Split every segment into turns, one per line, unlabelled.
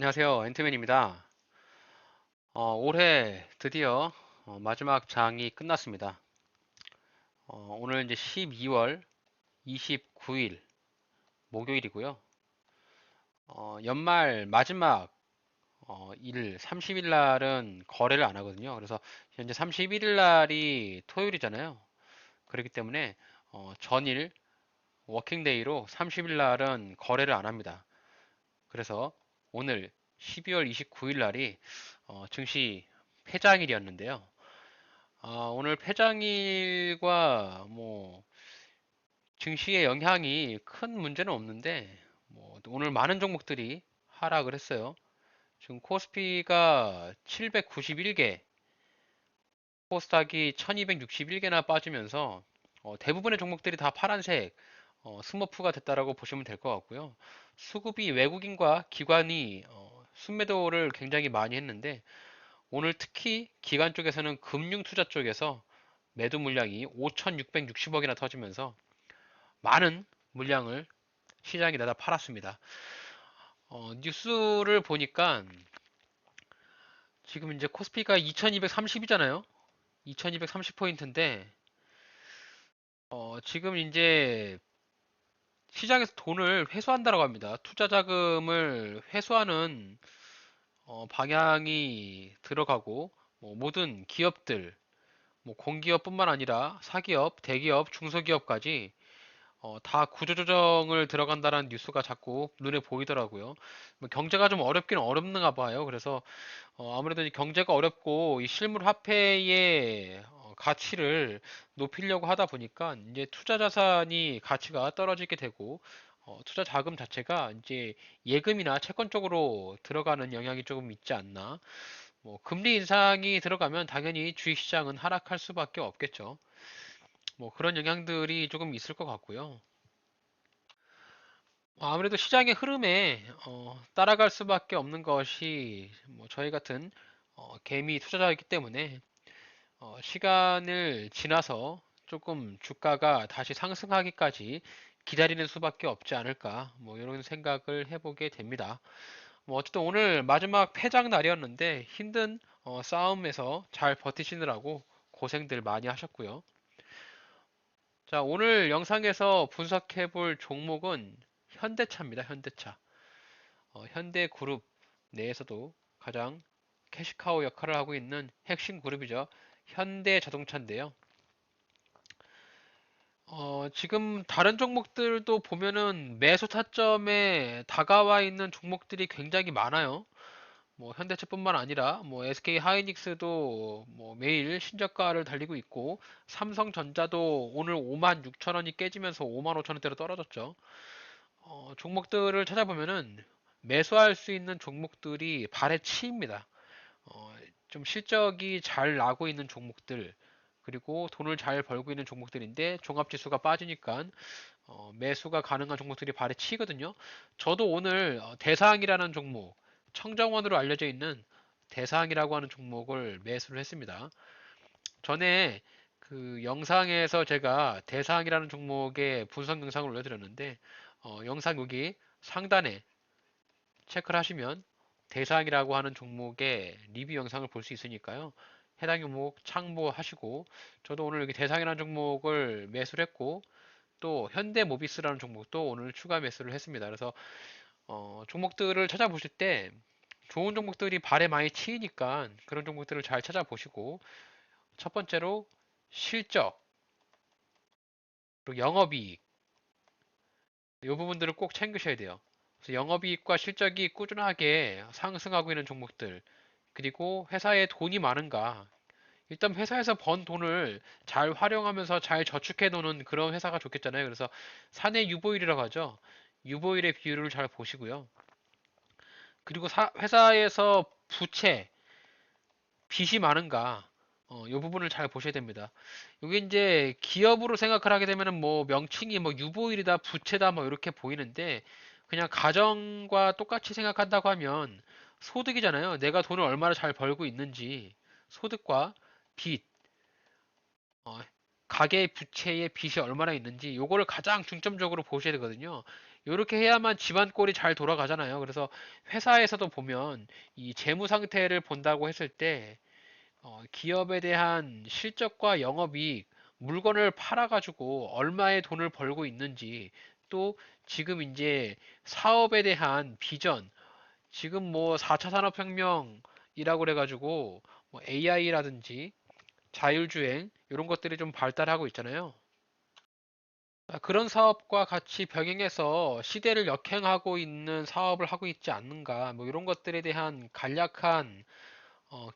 안녕하세요. 앤트맨입니다. 올해 드디어 마지막 장이 끝났습니다. 오늘 이제 12월 29일 목요일이고요. 연말 마지막 일 30일 날은 거래를 안 하거든요. 그래서 현재 31일 날이 토요일이잖아요. 그렇기 때문에 전일 워킹데이로 30일 날은 거래를 안 합니다. 그래서 오늘 12월 29일 날이 증시 폐장일이었는데요. 오늘 폐장일과 뭐 증시의 영향이 큰 문제는 없는데 뭐 오늘 많은 종목들이 하락을 했어요. 지금 코스피가 791개, 코스닥이 1261개나 빠지면서 대부분의 종목들이 다 파란색 스머프가 됐다라고 보시면 될 것 같고요. 수급이 외국인과 기관이 순매도를 굉장히 많이 했는데 오늘 특히 기관 쪽에서는 금융 투자 쪽에서 매도 물량이 5,660억이나 터지면서 많은 물량을 시장에 내다 팔았습니다. 뉴스를 보니까 지금 이제 코스피가 2230이잖아요. 2230포인트인데 지금 이제 시장에서 돈을 회수한다고 합니다. 투자 자금을 회수하는 방향이 들어가고 모든 기업들, 뭐 공기업뿐만 아니라 사기업, 대기업, 중소기업까지 다 구조조정을 들어간다는 뉴스가 자꾸 눈에 보이더라고요. 뭐 경제가 좀 어렵긴 어렵는가 봐요. 그래서 아무래도 이 경제가 어렵고 이 실물 화폐의 가치를 높이려고 하다 보니까 이제 투자 자산이 가치가 떨어지게 되고 투자 자금 자체가 이제 예금이나 채권 쪽으로 들어가는 영향이 조금 있지 않나. 뭐 금리 인상이 들어가면 당연히 주식시장은 하락할 수밖에 없겠죠. 뭐 그런 영향들이 조금 있을 것 같고요. 아무래도 시장의 흐름에 따라갈 수밖에 없는 것이 뭐 저희 같은 개미 투자자이기 때문에 시간을 지나서 조금 주가가 다시 상승하기까지 기다리는 수밖에 없지 않을까 뭐 이런 생각을 해보게 됩니다. 뭐 어쨌든 오늘 마지막 패장 날이었는데 힘든 싸움에서 잘 버티시느라고 고생들 많이 하셨고요. 자, 오늘 영상에서 분석해 볼 종목은 현대차입니다. 현대차. 현대그룹 내에서도 가장 캐시카우 역할을 하고 있는 핵심 그룹이죠. 현대자동차인데요. 지금 다른 종목들도 보면은 매수 타점에 다가와 있는 종목들이 굉장히 많아요. 뭐 현대차뿐만 아니라 뭐 SK 하이닉스도 뭐 매일 신저가를 달리고 있고 삼성전자도 오늘 5만 6천 원이 깨지면서 5만 5천 원대로 떨어졌죠. 종목들을 찾아보면은 매수할 수 있는 종목들이 발에 치입니다. 어, 좀 실적이 잘 나고 있는 종목들 그리고 돈을 잘 벌고 있는 종목들인데 종합지수가 빠지니까 매수가 가능한 종목들이 발에 치거든요. 저도 오늘 대상이라는 종목, 청정원으로 알려져 있는 대상이라고 하는 종목을 매수를 했습니다. 전에 그 영상에서 제가 대상이라는 종목의 분석 영상을 올려드렸는데 영상 여기 상단에 체크를 하시면 대상이라고 하는 종목의 리뷰 영상을 볼 수 있으니까요. 해당 종목 참고하시고 저도 오늘 여기 대상이라는 종목을 매수를 했고 또 현대모비스라는 종목도 오늘 추가 매수를 했습니다. 그래서 종목들을 찾아보실 때 좋은 종목들이 발에 많이 치이니까 그런 종목들을 잘 찾아보시고 첫 번째로 실적, 그리고 영업이익 이 부분들을 꼭 챙기셔야 돼요. 그래서 영업이익과 실적이 꾸준하게 상승하고 있는 종목들 그리고 회사에 돈이 많은가 일단 회사에서 번 돈을 잘 활용하면서 잘 저축해 놓는 그런 회사가 좋겠잖아요. 그래서 사내 유보율이라고 하죠. 유보율의 비율을 잘 보시고요. 그리고 회사에서 부채, 빚이 많은가, 이 부분을 잘 보셔야 됩니다. 이게 이제 기업으로 생각을 하게 되면은 뭐 명칭이 뭐 유보율이다, 부채다 뭐 이렇게 보이는데 그냥 가정과 똑같이 생각한다고 하면 소득이잖아요. 내가 돈을 얼마나 잘 벌고 있는지 소득과 빚, 어, 가계 부채의 빚이 얼마나 있는지 요거를 가장 중점적으로 보셔야 되거든요. 이렇게 해야만 집안 꼴이 잘 돌아가잖아요. 그래서 회사에서도 보면 이 재무 상태를 본다고 했을 때 기업에 대한 실적과 영업이익, 물건을 팔아가지고 얼마의 돈을 벌고 있는지, 또 지금 이제 사업에 대한 비전, 지금 뭐 4차 산업혁명이라고 그래가지고 뭐 AI라든지 자율주행 이런 것들이 좀 발달하고 있잖아요. 그런 사업과 같이 병행해서 시대를 역행하고 있는 사업을 하고 있지 않는가, 뭐 이런 것들에 대한 간략한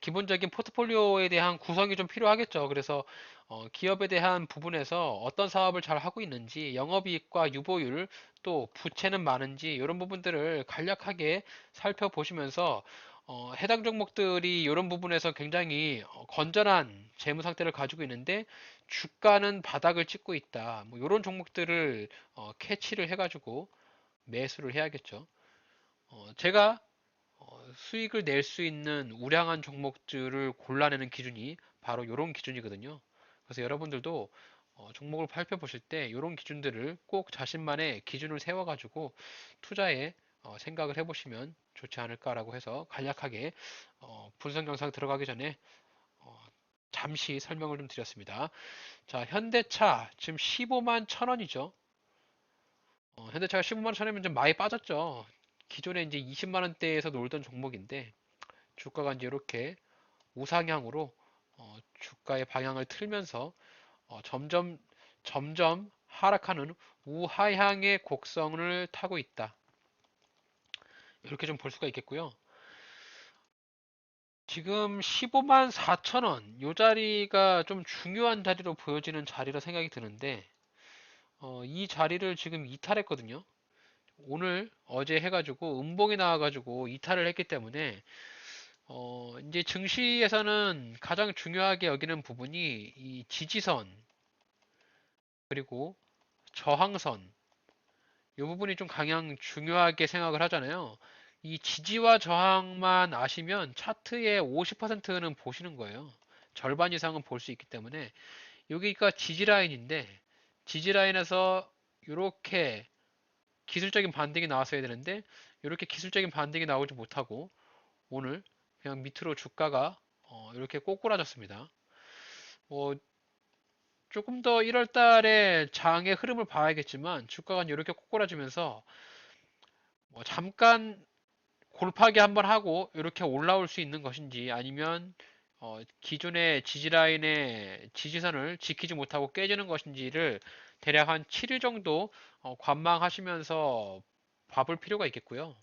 기본적인 포트폴리오에 대한 구성이 좀 필요하겠죠. 그래서 기업에 대한 부분에서 어떤 사업을 잘 하고 있는지, 영업이익과 유보율, 또 부채는 많은지 이런 부분들을 간략하게 살펴보시면서 해당 종목들이 이런 부분에서 굉장히 건전한 재무 상태를 가지고 있는데 주가는 바닥을 찍고 있다. 뭐 이런 종목들을 캐치를 해가지고 매수를 해야겠죠. 제가 수익을 낼 수 있는 우량한 종목들을 골라내는 기준이 바로 이런 기준이거든요. 그래서 여러분들도 종목을 살펴보실 때 이런 기준들을 꼭 자신만의 기준을 세워가지고 투자에 생각을 해보시면 좋지 않을까라고 해서 간략하게 분석 영상 들어가기 전에 어, 잠시 설명을 좀 드렸습니다. 자, 현대차 지금 15만 1,000원이죠. 현대차가 15만 1,000원이면 좀 많이 빠졌죠. 기존에 이제 20만 원대에서 놀던 종목인데 주가가 이제 이렇게 우상향으로 주가의 방향을 틀면서 점점 하락하는 우하향의 곡선을 타고 있다. 이렇게 좀 볼 수가 있겠고요. 지금 15만 4천 원, 이 자리가 좀 중요한 자리로 보여지는 자리라 생각이 드는데, 이 자리를 지금 이탈했거든요. 오늘, 어제 해가지고, 음봉이 나와가지고 이탈을 했기 때문에, 이제 증시에서는 가장 중요하게 여기는 부분이 이 지지선, 그리고 저항선, 이 부분이 좀 가장 중요하게 생각을 하잖아요. 이 지지와 저항만 아시면 차트의 50%는 보시는 거예요. 절반 이상은 볼 수 있기 때문에 여기가 지지 라인인데 지지 라인에서 이렇게 기술적인 반등이 나왔어야 되는데 이렇게 기술적인 반등이 나오지 못하고 오늘 그냥 밑으로 주가가 이렇게 꼬꾸라졌습니다. 뭐 조금 더 1월 달에 장의 흐름을 봐야겠지만 주가가 이렇게 꼬꾸라지면서 뭐 잠깐 골파기 한번 하고 이렇게 올라올 수 있는 것인지 아니면 기존의 지지라인의 지지선을 지키지 못하고 깨지는 것인지를 대략 한 7일 정도 관망하시면서 봐볼 필요가 있겠고요.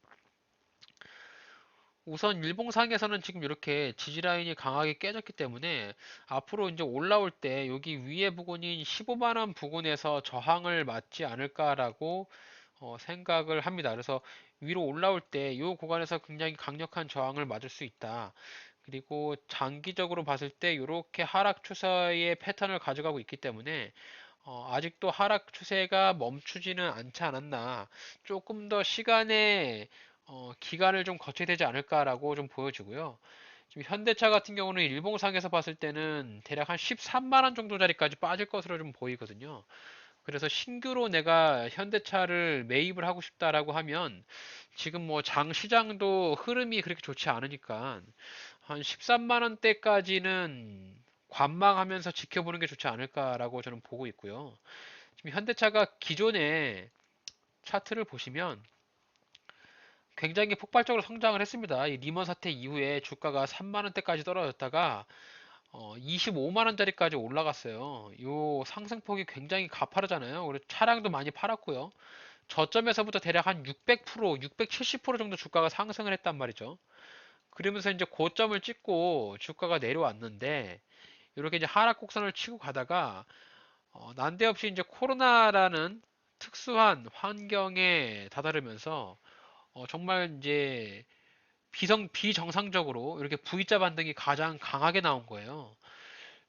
우선 일봉상에서는 지금 이렇게 지지라인이 강하게 깨졌기 때문에 앞으로 이제 올라올 때 여기 위에 부근인 15만 원 부근에서 저항을 맞지 않을까라고 생각을 합니다. 그래서 위로 올라올 때 이 구간에서 굉장히 강력한 저항을 맞을 수 있다. 그리고 장기적으로 봤을 때 이렇게 하락 추세의 패턴을 가져가고 있기 때문에 아직도 하락 추세가 멈추지는 않지 않았나. 조금 더 시간의 기간을 좀 거쳐야 되지 않을까라고 좀 보여지고요. 지금 현대차 같은 경우는 일봉상에서 봤을 때는 대략 한 13만 원 정도 자리까지 빠질 것으로 좀 보이거든요. 그래서 신규로 내가 현대차를 매입을 하고 싶다라고 하면 지금 뭐 장 시장도 흐름이 그렇게 좋지 않으니까 한 13만 원대까지는 관망하면서 지켜보는 게 좋지 않을까라고 저는 보고 있고요. 지금 현대차가 기존에 차트를 보시면 굉장히 폭발적으로 성장을 했습니다. 이 리먼 사태 이후에 주가가 3만 원대까지 떨어졌다가 25만 원짜리까지 올라갔어요. 이 상승폭이 굉장히 가파르잖아요. 그리고 차량도 많이 팔았고요. 저점에서부터 대략 한 600%, 670% 정도 주가가 상승을 했단 말이죠. 그러면서 이제 고점을 찍고 주가가 내려왔는데 이렇게 이제 하락 곡선을 치고 가다가 난데없이 이제 코로나라는 특수한 환경에 다다르면서 정말 이제 비정상적으로 이렇게 V자 반등이 가장 강하게 나온 거예요.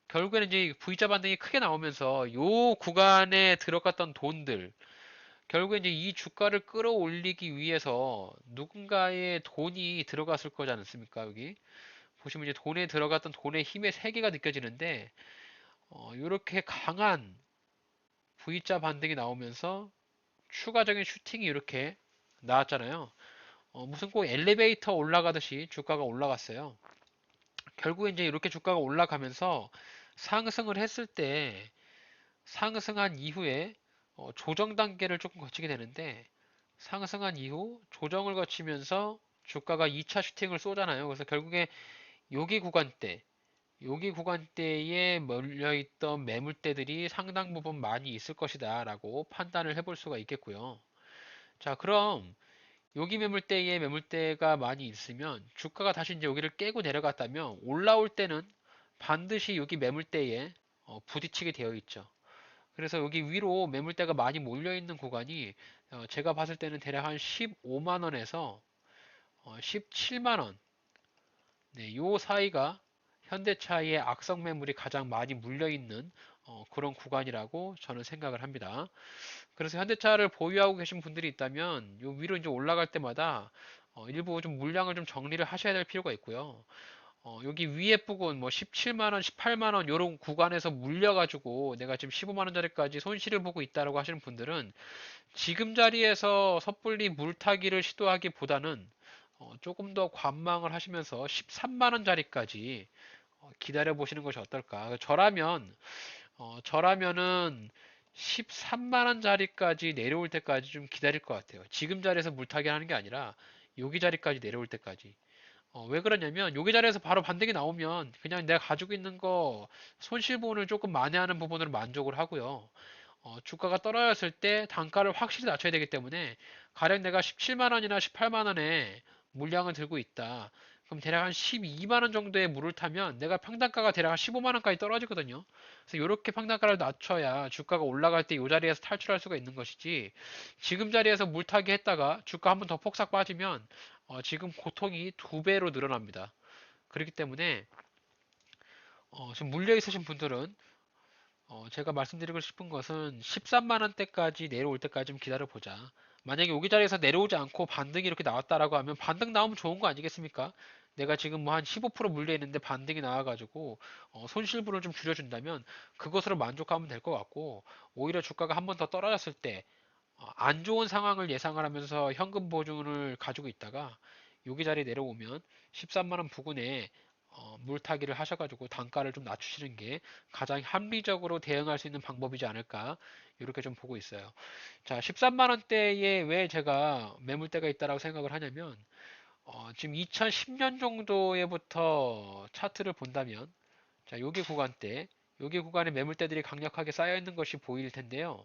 결국에는 이제 V자 반등이 크게 나오면서 요 구간에 들어갔던 돈들, 결국에 이제 이 주가를 끌어올리기 위해서 누군가의 돈이 들어갔을 거지 않습니까? 여기 보시면 이제 돈에 들어갔던 돈의 힘의 세계가 느껴지는데 이렇게 강한 V자 반등이 나오면서 추가적인 슈팅이 이렇게 나왔잖아요. 무슨 꼭 엘리베이터 올라가듯이 주가가 올라갔어요. 결국에 이제 이렇게 주가가 올라가면서 상승을 했을 때 상승한 이후에 조정 단계를 조금 거치게 되는데 상승한 이후 조정을 거치면서 주가가 2차 슈팅을 쏘잖아요. 그래서 결국에 여기 구간대, 여기 구간대에 몰려있던 매물대들이 상당 부분 많이 있을 것이다 라고 판단을 해볼 수가 있겠고요. 자, 그럼 여기 매물대에 매물대가 많이 있으면 주가가 다시 이제 여기를 깨고 내려갔다면 올라올 때는 반드시 여기 매물대에 부딪히게 되어 있죠. 그래서 여기 위로 매물대가 많이 몰려 있는 구간이 제가 봤을 때는 대략 한 15만 원에서 17만 원, 네, 요 사이가 현대차의 악성 매물이 가장 많이 물려 있는 그런 구간이라고 저는 생각을 합니다. 그래서 현대차를 보유하고 계신 분들이 있다면 요 위로 이제 올라갈 때마다 일부 좀 물량을 좀 정리를 하셔야 될 필요가 있고요. 여기 위에 부분 뭐 17만 원, 18만 원 요런 구간에서 물려가지고 내가 지금 15만 원짜리까지 손실을 보고 있다라고 하시는 분들은 지금 자리에서 섣불리 물타기를 시도하기보다는 조금 더 관망을 하시면서 13만 원짜리까지 기다려 보시는 것이 어떨까? 저라면은 13만 원짜리까지 내려올 때까지 좀 기다릴 것 같아요. 지금 자리에서 물타기 하는 게 아니라 여기 자리까지 내려올 때까지. 왜 그러냐면 여기 자리에서 바로 반등이 나오면 그냥 내가 가지고 있는 거 손실분을 조금 만회하는 부분으로 만족을 하고요. 주가가 떨어졌을 때 단가를 확실히 낮춰야 되기 때문에 가령 내가 17만 원이나 18만 원에 물량을 들고 있다. 그럼 대략 한 12만 원 정도의 물을 타면 내가 평단가가 대략 한 15만 원까지 떨어지거든요. 그래서 이렇게 평단가를 낮춰야 주가가 올라갈 때 이 자리에서 탈출할 수가 있는 것이지. 지금 자리에서 물타기 했다가 주가 한번 더 폭삭 빠지면 지금 고통이 두 배로 늘어납니다. 그렇기 때문에 지금 물려 있으신 분들은 제가 말씀드리고 싶은 것은 13만 원대까지 내려올 때까지 좀 기다려 보자. 만약에 여기 자리에서 내려오지 않고 반등이 이렇게 나왔다라고 하면 반등 나오면 좋은 거 아니겠습니까? 내가 지금 뭐 한 15% 물려 있는데 반등이 나와가지고 손실분을 좀 줄여준다면 그것으로 만족하면 될 것 같고 오히려 주가가 한번 더 떨어졌을 때 안 좋은 상황을 예상을 하면서 현금 보증을 가지고 있다가 여기 자리에 내려오면 13만 원 부근에 물타기를 하셔가지고 단가를 좀 낮추시는 게 가장 합리적으로 대응할 수 있는 방법이지 않을까 이렇게 좀 보고 있어요. 자, 13만 원대에 왜 제가 매물대가 있다라고 생각을 하냐면 지금 2010년 정도에부터 차트를 본다면 자, 여기 구간에 매물대들이 강력하게 쌓여 있는 것이 보일 텐데요.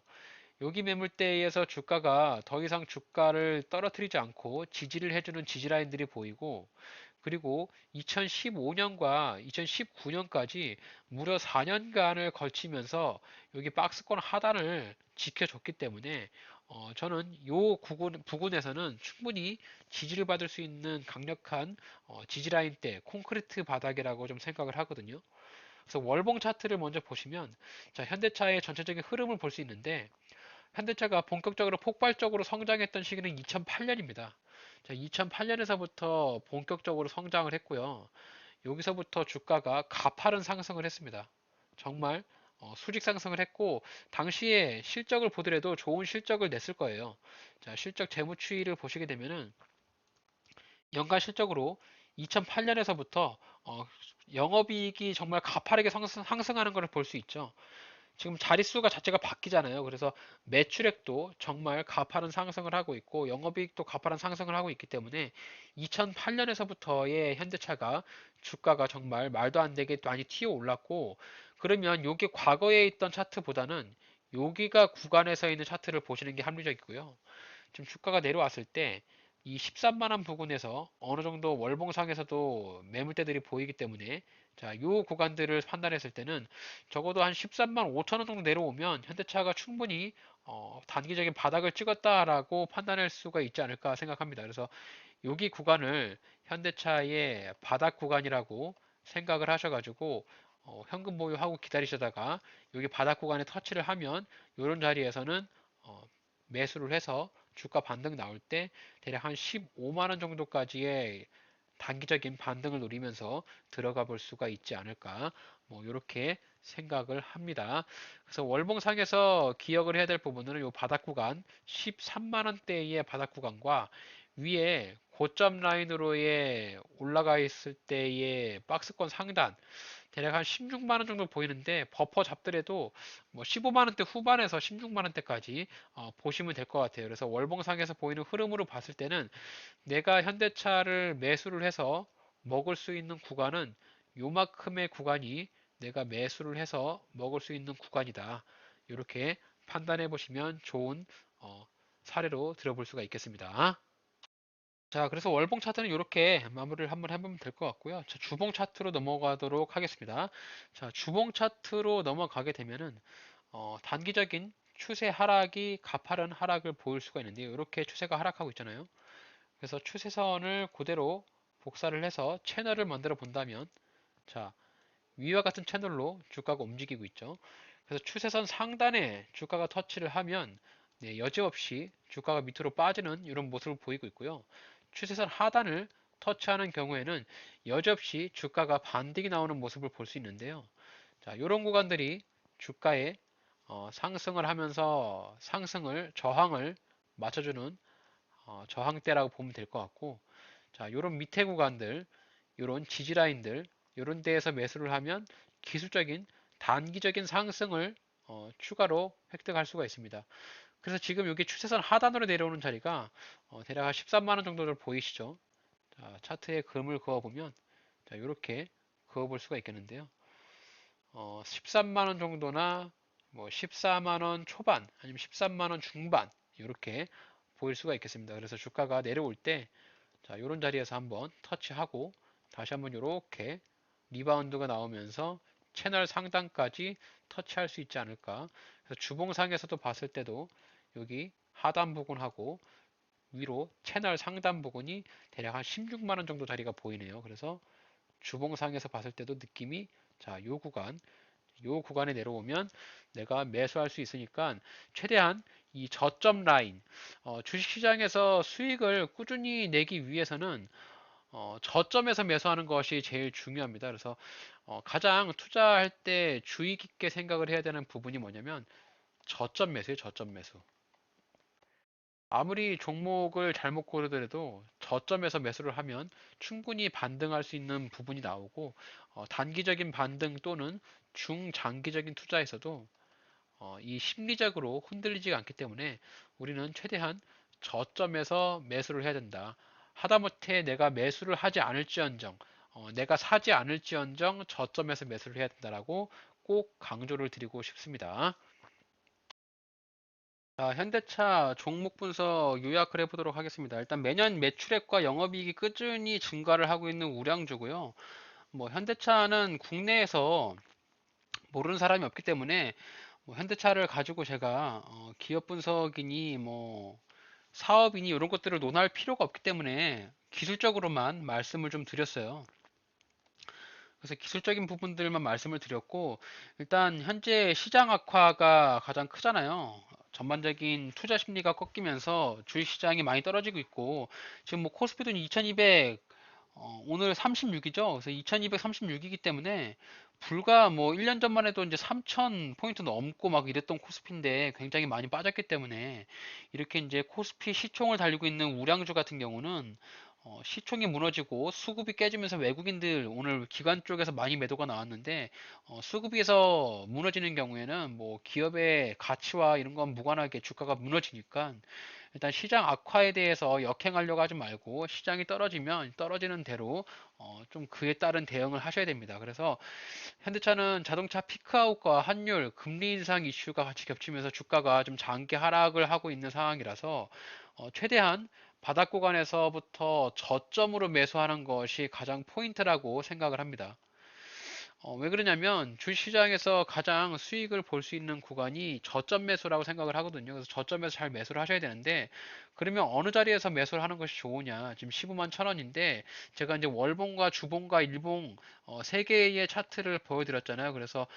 여기 매물대에서 주가가 더 이상 주가를 떨어뜨리지 않고 지지를 해주는 지지라인들이 보이고 그리고 2015년과 2019년까지 무려 4년간을 걸치면서 여기 박스권 하단을 지켜줬기 때문에 저는 이 부근에서는 충분히 지지를 받을 수 있는 강력한 지지라인대 콘크리트 바닥이라고 좀 생각을 하거든요. 그래서 월봉 차트를 먼저 보시면 자, 현대차의 전체적인 흐름을 볼 수 있는데 현대차가 본격적으로 폭발적으로 성장했던 시기는 2008년입니다. 2008년에서부터 본격적으로 성장을 했고요. 여기서부터 주가가 가파른 상승을 했습니다. 정말 수직 상승을 했고 당시에 실적을 보더라도 좋은 실적을 냈을 거예요. 자, 실적 재무추이를 보시게 되면은 연간 실적으로 2008년에서부터 영업이익이 정말 가파르게 상승하는 것을 볼 수 있죠. 지금 자릿수가 자체가 바뀌잖아요. 그래서 매출액도 정말 가파른 상승을 하고 있고 영업이익도 가파른 상승을 하고 있기 때문에 2008년에서부터의 현대차가 주가가 정말 말도 안 되게 많이 튀어 올랐고 그러면 이게 과거에 있던 차트보다는 여기가 구간에서 있는 차트를 보시는 게 합리적이고요. 지금 주가가 내려왔을 때 이 13만 원 부근에서 어느 정도 월봉상에서도 매물대들이 보이기 때문에 자, 요 구간들을 판단했을 때는 적어도 한 13만 5천 원 정도 내려오면 현대차가 충분히 단기적인 바닥을 찍었다라고 판단할 수가 있지 않을까 생각합니다. 그래서 여기 구간을 현대차의 바닥 구간이라고 생각을 하셔가지고 현금 보유하고 기다리시다가 여기 바닥 구간에 터치를 하면 이런 자리에서는 매수를 해서 주가 반등 나올 때 대략 한 15만 원 정도까지의 단기적인 반등을 노리면서 들어가 볼 수가 있지 않을까 뭐 이렇게 생각을 합니다. 그래서 월봉상에서 기억을 해야 될 부분은 이 바닥 구간 13만 원대의 바닥 구간과 위에 고점 라인으로의 올라가 있을 때의 박스권 상단 대략 한 16만 원 정도 보이는데 버퍼 잡더라도 뭐 15만 원대 후반에서 16만 원대까지 보시면 될 것 같아요. 그래서 월봉상에서 보이는 흐름으로 봤을 때는 내가 현대차를 매수를 해서 먹을 수 있는 구간은 요만큼의 구간이 내가 매수를 해서 먹을 수 있는 구간이다. 이렇게 판단해 보시면 좋은 사례로 들어볼 수가 있겠습니다. 자, 그래서 월봉 차트는 이렇게 마무리를 한번 해보면 될 것 같고요. 자, 주봉 차트로 넘어가도록 하겠습니다. 자, 주봉 차트로 넘어가게 되면은 단기적인 추세 하락이 가파른 하락을 보일 수가 있는데요. 이렇게 추세가 하락하고 있잖아요. 그래서 추세선을 그대로 복사를 해서 채널을 만들어 본다면, 자, 위와 같은 채널로 주가가 움직이고 있죠. 그래서 추세선 상단에 주가가 터치를 하면 네, 여지없이 주가가 밑으로 빠지는 이런 모습을 보이고 있고요. 추세선 하단을 터치하는 경우에는 여지없이 주가가 반등이 나오는 모습을 볼 수 있는데요. 자, 이런 구간들이 주가의 상승을 하면서 상승을 저항을 맞춰주는 저항대라고 보면 될 것 같고, 자, 요런 밑에 구간들, 요런 지지라인들, 요런 데에서 매수를 하면 기술적인 단기적인 상승을 추가로 획득할 수가 있습니다. 그래서 지금 여기 추세선 하단으로 내려오는 자리가 대략 한 13만 원 정도를 보이시죠? 자, 차트에 그음을 그어보면 자, 이렇게 그어볼 수가 있겠는데요. 13만 원 정도나 뭐 14만 원 초반 아니면 13만 원 중반 이렇게 보일 수가 있겠습니다. 그래서 주가가 내려올 때 자, 이런 자리에서 한번 터치하고 다시 한번 이렇게 리바운드가 나오면서 채널 상단까지 터치할 수 있지 않을까. 그래서 주봉상에서도 봤을 때도 여기 하단 부분하고 위로 채널 상단 부분이 대략 한 16만 원 정도 자리가 보이네요. 그래서 주봉상에서 봤을 때도 느낌이 자, 요 구간에 내려오면 내가 매수할 수 있으니까 최대한 이 저점 라인, 주식시장에서 수익을 꾸준히 내기 위해서는 저점에서 매수하는 것이 제일 중요합니다. 그래서 가장 투자할 때 주의 깊게 생각을 해야 되는 부분이 뭐냐면 저점 매수예요, 저점 매수. 아무리 종목을 잘못 고르더라도 저점에서 매수를 하면 충분히 반등할 수 있는 부분이 나오고 단기적인 반등 또는 중장기적인 투자에서도 이 심리적으로 흔들리지가 않기 때문에 우리는 최대한 저점에서 매수를 해야 된다. 하다못해 내가 매수를 하지 않을지언정, 내가 사지 않을지언정 저점에서 매수를 해야 된다라고 꼭 강조를 드리고 싶습니다. 자, 현대차 종목 분석 요약을 해보도록 하겠습니다. 일단 매년 매출액과 영업이익이 꾸준히 증가를 하고 있는 우량주고요. 뭐 현대차는 국내에서 모르는 사람이 없기 때문에 뭐 현대차를 가지고 제가 기업 분석이니 뭐 사업이니 이런 것들을 논할 필요가 없기 때문에 기술적으로만 말씀을 좀 드렸어요. 그래서 기술적인 부분들만 말씀을 드렸고 일단 현재 시장 악화가 가장 크잖아요. 전반적인 투자 심리가 꺾이면서 주식 시장이 많이 떨어지고 있고 지금 뭐 코스피도 2200 오늘 36이죠. 그래서 2236이기 때문에 불과 뭐 1년 전만 해도 이제 3000 포인트 넘고 막 이랬던 코스피인데 굉장히 많이 빠졌기 때문에 이렇게 이제 코스피 시총을 달리고 있는 우량주 같은 경우는 시총이 무너지고 수급이 깨지면서 외국인들 오늘 기관 쪽에서 많이 매도가 나왔는데 수급에서 무너지는 경우에는 뭐 기업의 가치와 이런 건 무관하게 주가가 무너지니까 일단 시장 악화에 대해서 역행하려고 하지 말고 시장이 떨어지면 떨어지는 대로 좀 그에 따른 대응을 하셔야 됩니다. 그래서 현대차는 자동차 피크아웃과 환율, 금리 인상 이슈가 같이 겹치면서 주가가 좀 장기 하락을 하고 있는 상황이라서 최대한 바닥 구간에서부터 저점으로 매수하는 것이 가장 포인트라고 생각을 합니다. 왜 그러냐면 주식시장에서 가장 수익을 볼 수 있는 구간이 저점 매수라고 생각을 하거든요. 그래서 저점에서 잘 매수를 하셔야 되는데 그러면 어느 자리에서 매수를 하는 것이 좋으냐? 지금 15만 1,000원인데 제가 이제 월봉과 주봉과 일봉 세 개의 차트를 보여드렸잖아요. 그래서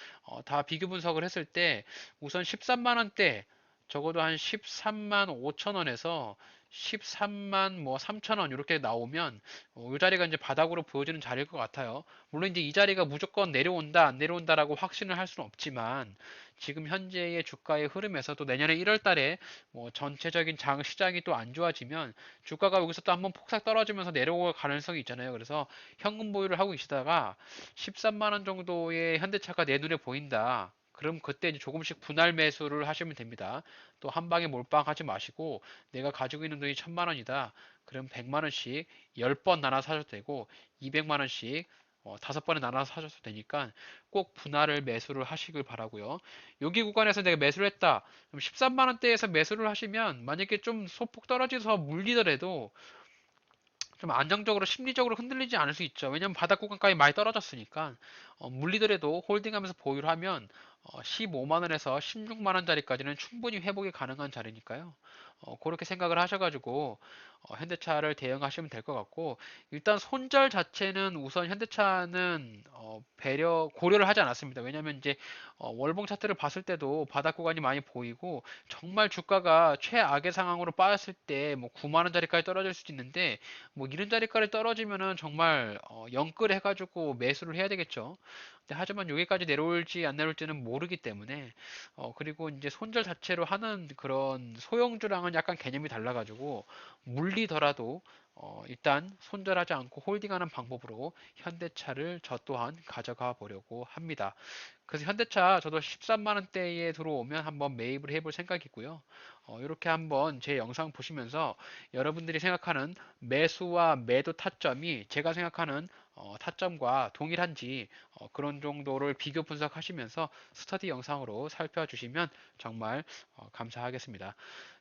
다 비교 분석을 했을 때 우선 13만 원대 적어도 한 13만 5천 원에서 13만 뭐 3천 원 이렇게 나오면 이 자리가 이제 바닥으로 보여지는 자리일 것 같아요. 물론 이제 이 자리가 무조건 내려온다 안 내려온다라고 확신을 할 수는 없지만 지금 현재의 주가의 흐름에서 또 내년에 1월 달에 뭐 전체적인 장 시장이 또 안 좋아지면 주가가 여기서 또 한번 폭삭 떨어지면서 내려올 가능성이 있잖아요. 그래서 현금 보유를 하고 계시다가 13만 원 정도의 현대차가 내 눈에 보인다. 그럼 그때 이제 조금씩 분할 매수를 하시면 됩니다. 또 한 방에 몰빵하지 마시고 내가 가지고 있는 돈이 1000만 원이다. 그럼 100만 원씩 10번 나눠 사셔도 되고 200만 원씩 5번에 나눠서 사셔도 되니까 꼭 분할을 매수를 하시길 바라고요. 여기 구간에서 내가 매수를 했다. 그럼 13만 원대에서 매수를 하시면 만약에 좀 소폭 떨어져서 물리더라도 좀 안정적으로 심리적으로 흔들리지 않을 수 있죠. 왜냐면 바닥 구간까지 많이 떨어졌으니까 물리더라도 홀딩하면서 보유를 하면 15만 원에서 16만 원짜리까지는 충분히 회복이 가능한 자리니까요. 그렇게 생각을 하셔가지고 현대차를 대응하시면 될 것 같고 일단 손절 자체는 우선 현대차는 고려를 하지 않았습니다. 왜냐면 이제 월봉 차트를 봤을 때도 바닥 구간이 많이 보이고 정말 주가가 최악의 상황으로 빠졌을 때 뭐 9만 원짜리까지 떨어질 수도 있는데 뭐 이런 자리까지 떨어지면은 정말 영끌 해가지고 매수를 해야 되겠죠. 근데 하지만 여기까지 내려올지 안 내려올지는 모르기 때문에 그리고 이제 손절 자체로 하는 그런 소형주랑은 약간 개념이 달라가지고 물리더라도 일단 손절하지 않고 홀딩하는 방법으로 현대차를 저 또한 가져가 보려고 합니다. 그래서 현대차 저도 13만 원대에 들어오면 한번 매입을 해볼 생각이고요. 이렇게 한번 제 영상 보시면서 여러분들이 생각하는 매수와 매도 타점이 제가 생각하는 타점과 동일한지 그런 정도를 비교 분석하시면서 스터디 영상으로 살펴주시면 정말 감사하겠습니다.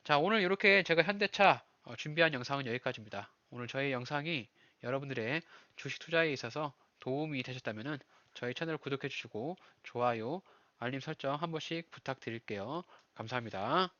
자, 오늘 이렇게 제가 현대차 준비한 영상은 여기까지입니다. 오늘 저희 영상이 여러분들의 주식 투자에 있어서 도움이 되셨다면 저희 채널 구독해 주시고 좋아요, 알림 설정 한 번씩 부탁드릴게요. 감사합니다.